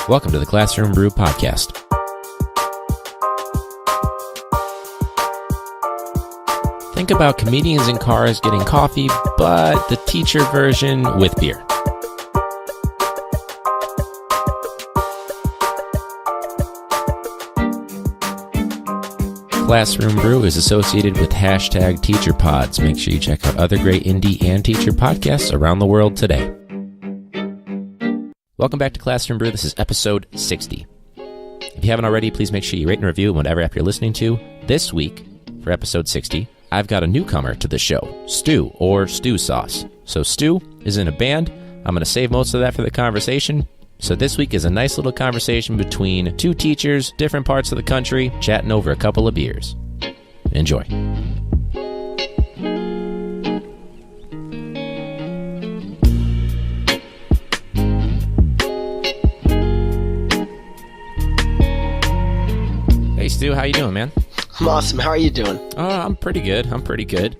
Welcome to the Classroom Brew podcast. Think about comedians in cars getting coffee, but the teacher version with beer. Classroom Brew is associated with #TeacherPods. Make sure you check out other great indie and teacher podcasts around the world today. Welcome back to Classroom Brew. This is episode 60. If you haven't already, please make sure you rate and review whatever app you're listening to. This week, for episode 60, I've got a newcomer to the show, Stu, or Stew Sauce. So Stu is in a band. I'm going to save most of that for the conversation. So this week is a nice little conversation between two teachers, different parts of the country, chatting over a couple of beers. Enjoy. Hey Stu, how you doing, man? I'm awesome. How are you doing? I'm pretty good.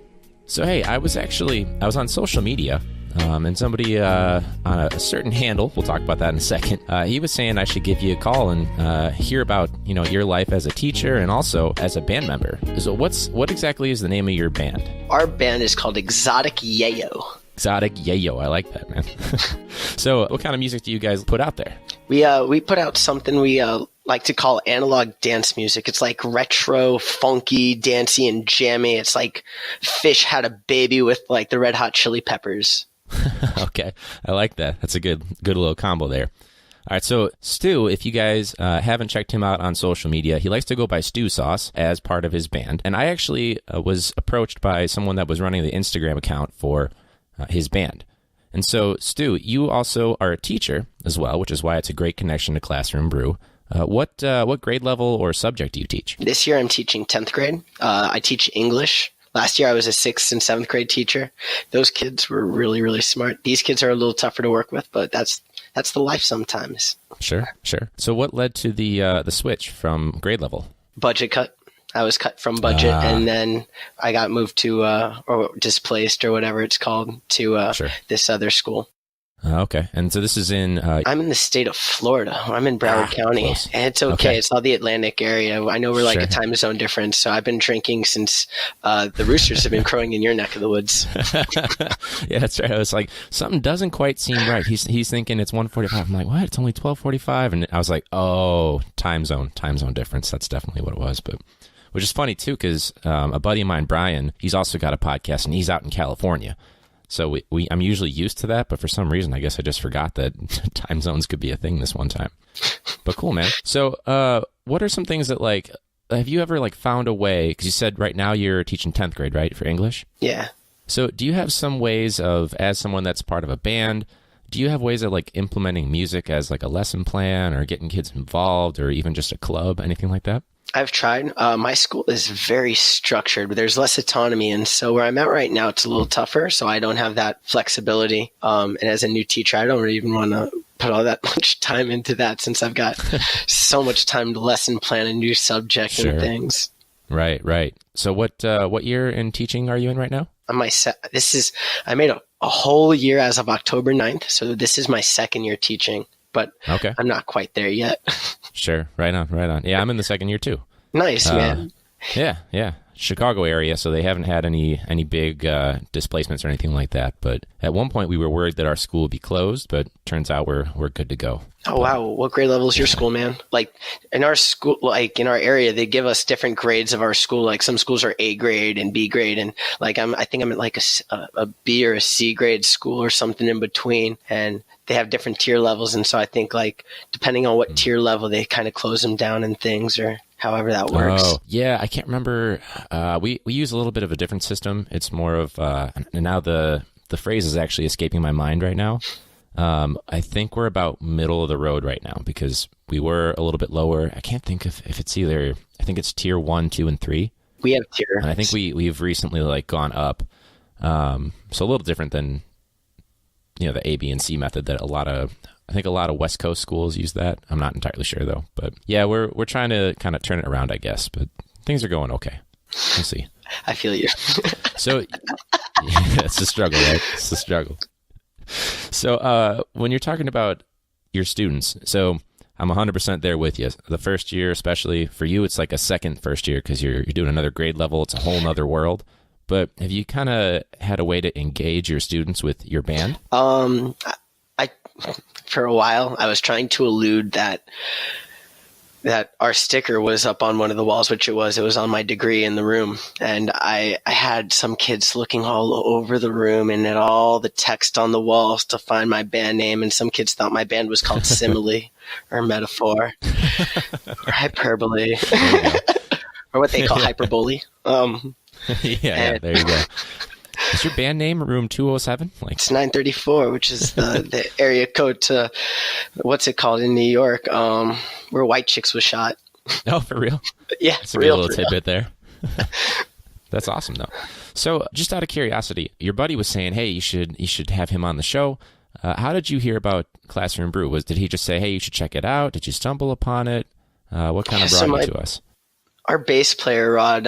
So hey, I was on social media, and somebody on a certain handle, we'll talk about that in a second, he was saying I should give you a call and hear about, your life as a teacher and also as a band member. So what exactly is the name of your band? Our band is called Xotic Yeyo. Xotic Yeyo. I like that, man. So what kind of music do you guys put out there? We put out something we like to call analog dance music. It's like retro, funky, dancey, and jammy. It's like Fish had a baby with like the Red Hot Chili Peppers. Okay, I like that. That's a good little combo there. All right, so Stu, if you guys haven't checked him out on social media, he likes to go by Stew Sauce as part of his band. And I actually was approached by someone that was running the Instagram account for his band. And so, Stu, you also are a teacher as well, which is why it's a great connection to Classroom Brew. What grade level or subject do you teach? This year I'm teaching 10th grade. I teach English. Last year I was a 6th and 7th grade teacher. Those kids were really, really smart. These kids are a little tougher to work with, but that's the life sometimes. Sure. So what led to the switch from grade level? Budget cut. I was cut from budget, and then I got moved to, or displaced, or whatever it's called, to this other school. Okay. And so this is in... I'm in the state of Florida. I'm in Broward County. Close. And it's okay. It's all the Atlantic area. I know we're like a time zone difference, so I've been drinking since the roosters have been crowing in your neck of the woods. Yeah, that's right. I was like, something doesn't quite seem right. He's thinking it's 1:45. I'm like, what? It's only 12:45. And I was like, oh, time zone difference. That's definitely what it was. But... which is funny, too, because a buddy of mine, Brian, he's also got a podcast, and he's out in California. So I'm usually used to that, but for some reason, I guess I just forgot that time zones could be a thing this one time. But cool, man. So what are some things that, have you ever, found a way, because you said right now you're teaching 10th grade, right, for English? Yeah. So do you have some ways of, as someone that's part of a band, do you have ways of, implementing music as, a lesson plan or getting kids involved or even just a club, anything like that? I've tried. My school is very structured, but there's less autonomy. And so where I'm at right now, it's a little tougher. So I don't have that flexibility. And as a new teacher, I don't even want to put all that much time into that since I've got so much time to lesson plan a new subject and things. Right. So what year in teaching are you in right now? I made a whole year as of October 9th. So this is my second year teaching. But okay. I'm not quite there yet. Sure. Right on. Yeah, I'm in the second year too. Nice, man. Yeah. Chicago area, so they haven't had any big displacements or anything like that. But at one point we were worried that our school would be closed, but turns out we're good to go. Oh, wow. What grade level is your school, man? In our school, in our area, they give us different grades of our school. Some schools are A grade and B grade. And I think I'm at a B or a C grade school or something in between. And they have different tier levels. And so I think depending on what tier level, they kind of close them down and things or however that works. Oh, yeah. I can't remember. We use a little bit of a different system. It's more of, and now the phrase is actually escaping my mind right now. I think we're about middle of the road right now because we were a little bit lower. I can't think if it's either, I think it's tier 1, 2, and 3. We have tier. And I think we've recently gone up. So a little different than, the A, B, and C method that I think a lot of West Coast schools use that. I'm not entirely sure though, but yeah, we're trying to kind of turn it around, I guess, but things are going okay. We'll see. I feel you. So it's a struggle, right? It's a struggle. So when you're talking about your students, so I'm 100% there with you. The first year, especially for you, it's like a second first year because you're doing another grade level. It's a whole nother world. But have you kind of had a way to engage your students with your band? I for a while I was trying to elude that our sticker was up on one of the walls, which it was on my degree in the room. And I had some kids looking all over the room and at all the text on the walls to find my band name. And some kids thought my band was called Simile or Metaphor or Hyperbole or what they call hyperbole. Yeah, there you go. Is your band name Room 207? It's 934, which is the area code to what's it called in New York, where White Chicks was shot. Oh, for real? Yeah, that's a good little tidbit there. That's awesome, though. So, just out of curiosity, your buddy was saying, "Hey, you should have him on the show." How did you hear about Classroom Brew? Did he just say, "Hey, you should check it out"? Did you stumble upon it? What kind of brought you to us? Our bass player Rod.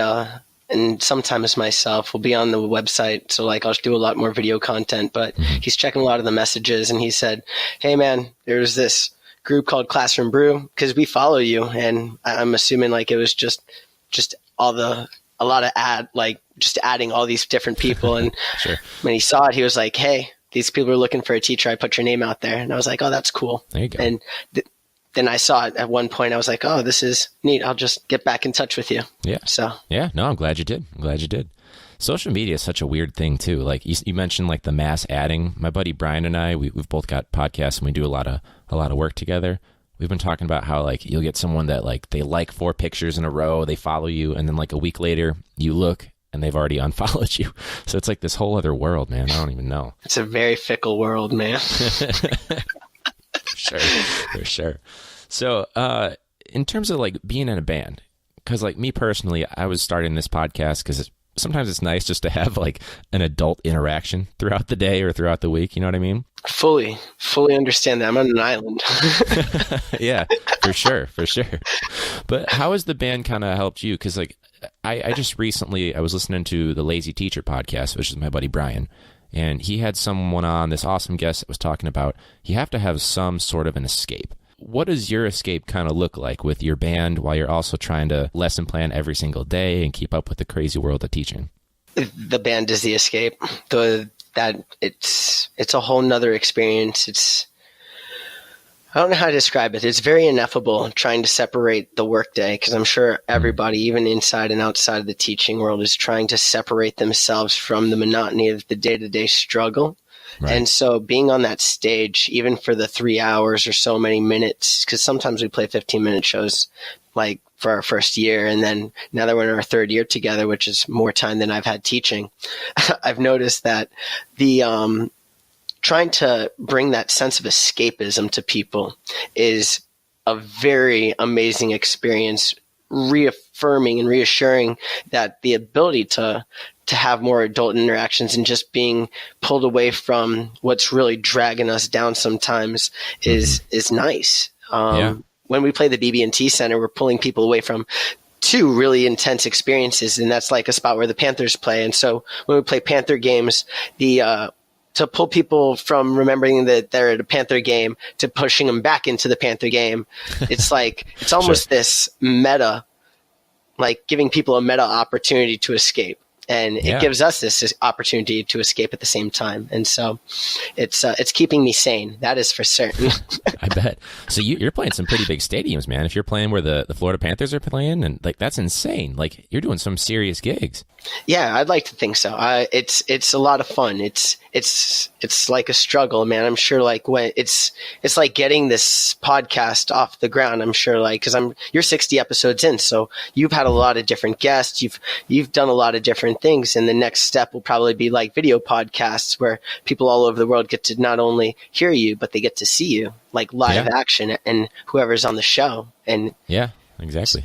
And sometimes myself will be on the website. So like I'll do a lot more video content, but he's checking a lot of the messages and he said, "Hey man, there's this group called Classroom Brew because we follow you." And I'm assuming like it was just a lot of just adding all these different people. And Sure. When he saw it, he was like, "Hey, these people are looking for a teacher. I put your name out there." And I was like, "Oh, that's cool." There you go. And then I saw it at one point. I was like, "Oh, this is neat. I'll just get back in touch with you." Yeah. So yeah, no, I'm glad you did. Social media is such a weird thing too. Like you mentioned, like the mass adding. My buddy Brian and I, we've both got podcasts and we do a lot of work together. We've been talking about how like you'll get someone that like they like 4 pictures in a row, they follow you, and then like a week later you look and they've already unfollowed you. So it's like this whole other world, man. I don't even know. It's a very fickle world, man. For sure. So, in terms of like being in a band, because like me personally, I was starting this podcast because sometimes it's nice just to have like an adult interaction throughout the day or throughout the week. You know what I mean? Fully understand that. I'm on an island. Yeah, for sure. But how has the band kind of helped you? Because like I just recently I was listening to the Lazy Teacher podcast, which is my buddy Brian. And he had someone on, this awesome guest that was talking about you have to have some sort of an escape. What does your escape kind of look like with your band while you're also trying to lesson plan every single day and keep up with the crazy world of teaching? The band is the escape. It's a whole nother experience. I don't know how to describe it. It's very ineffable trying to separate the workday because I'm sure everybody, even inside and outside of the teaching world, is trying to separate themselves from the monotony of the day-to-day struggle. Right. And so being on that stage, even for the 3 hours or so many minutes, because sometimes we play 15-minute shows like for our first year. And then now that we're in our third year together, which is more time than I've had teaching, I've noticed that the trying to bring that sense of escapism to people is a very amazing experience, reaffirming and reassuring that the ability to have more adult interactions and just being pulled away from what's really dragging us down sometimes is nice. When we play the BB&T Center, we're pulling people away from 2 really intense experiences, and that's like a spot where the Panthers play. And so when we play Panther games, to pull people from remembering that they're at a Panther game to pushing them back into the Panther game, it's like it's almost this meta, like giving people a meta opportunity to escape. And it gives us this opportunity to escape at the same time. And so it's keeping me sane. That is for certain. I bet. So you're playing some pretty big stadiums, man. If you're playing where the Florida Panthers are playing, and like that's insane. Like you're doing some serious gigs. Yeah, I'd like to think so. It's a lot of fun. It's like a struggle, man. I'm sure like when it's like getting this podcast off the ground. I'm sure like, cause you're 60 episodes in. So you've had a lot of different guests. You've done a lot of different things. And the next step will probably be like video podcasts where people all over the world get to not only hear you, but they get to see you like live action and whoever's on the show. And yeah, exactly.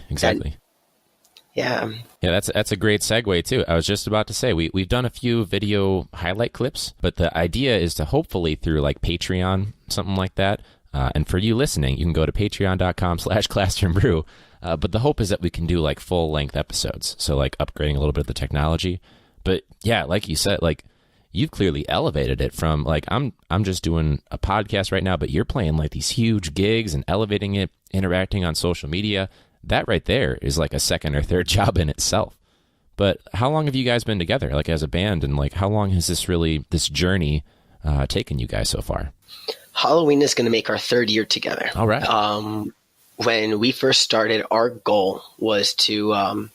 Yeah, that's a great segue too. I was just about to say we've done a few video highlight clips, but the idea is to hopefully through like Patreon, something like that. And for you listening, you can go to patreon.com/classroombrew. But the hope is that we can do like full length episodes. So like upgrading a little bit of the technology. But yeah, like you said, like you've clearly elevated it from like I'm just doing a podcast right now, but you're playing like these huge gigs and elevating it interacting on social media. That right there is like a second or third job in itself. But how long have you guys been together, like as a band, and like how long has this journey taken you guys so far? Halloween is going to make our 3rd year together. All right. When we first started, our goal was to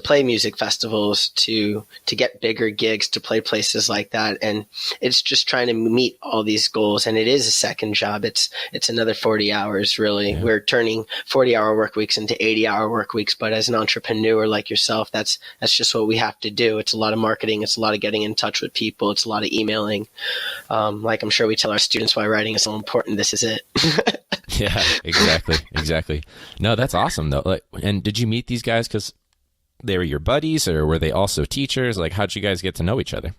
play music festivals, to get bigger gigs, to play places like that. And it's just trying to meet all these goals. And it is a second job. It's another 40 hours, really. Yeah. We're turning 40-hour work weeks into 80-hour work weeks. But as an entrepreneur like yourself, that's just what we have to do. It's a lot of marketing. It's a lot of getting in touch with people. It's a lot of emailing. Like I'm sure we tell our students why writing is so important. This is it. Yeah, exactly. No, that's awesome though. Like, and did you meet these guys because they were your buddies, or were they also teachers? Like, how'd you guys get to know each other?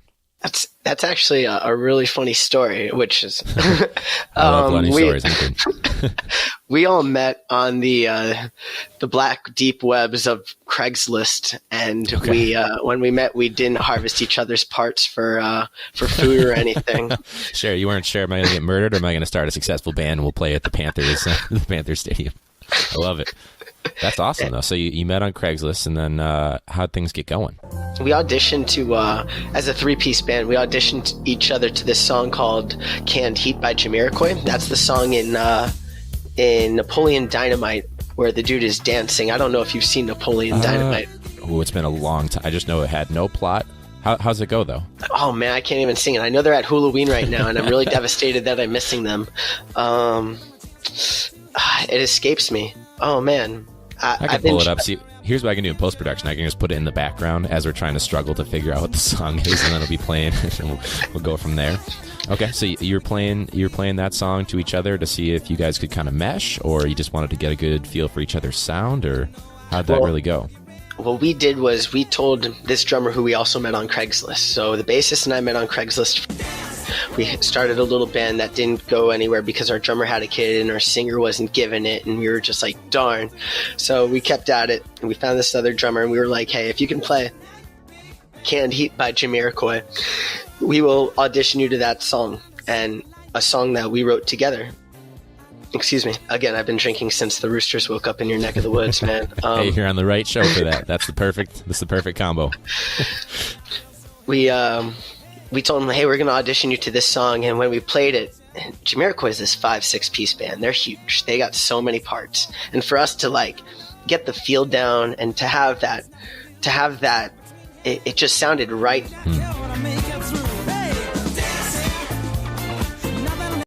That's actually a really funny story, which is I love funny stories. We all met on the black deep webs of Craigslist, and when we met, we didn't harvest each other's parts for food or anything. Sure, you weren't sure. Am I going to get murdered, or am I going to start a successful band and we'll play at the Panthers Stadium? I love it. That's awesome, though. So you met on Craigslist, and then how'd things get going? We auditioned as a 3-piece band, we auditioned each other to this song called Canned Heat by Jamiroquai. That's the song in Napoleon Dynamite where the dude is dancing. I don't know if you've seen Napoleon Dynamite. Oh, it's been a long time. I just know it had no plot. How's it go, though? Oh, man, I can't even sing it. I know they're at Halloween right now, and I'm really devastated that I'm missing them. It escapes me. Oh, man. I can pull it up. See, here's what I can do in post-production. I can just put it in the background as we're trying to struggle to figure out what the song is, and then it'll be playing, and we'll go from there. Okay, so you're playing that song to each other to see if you guys could kind of mesh, or you just wanted to get a good feel for each other's sound, or how'd that really go? What we did was we told this drummer, who we also met on Craigslist. So the bassist and I met on Craigslist. We started a little band that didn't go anywhere because our drummer had a kid and our singer wasn't giving it, and we were just like, darn. So we kept at it, and we found this other drummer, and we were like, hey, if you can play Canned Heat by Jamiroquai, we will audition you to that song, and a song that we wrote together. Excuse me. Again, I've been drinking since the roosters woke up in your neck of the woods, man. Hey, you're on the right show for that. That's the perfect combo. We told them, hey, we're going to audition you to this song. And when we played it, Jamiroquai is this 5-6 piece band. They're huge. They got so many parts. And for us to like get the feel down and to have that, it just sounded right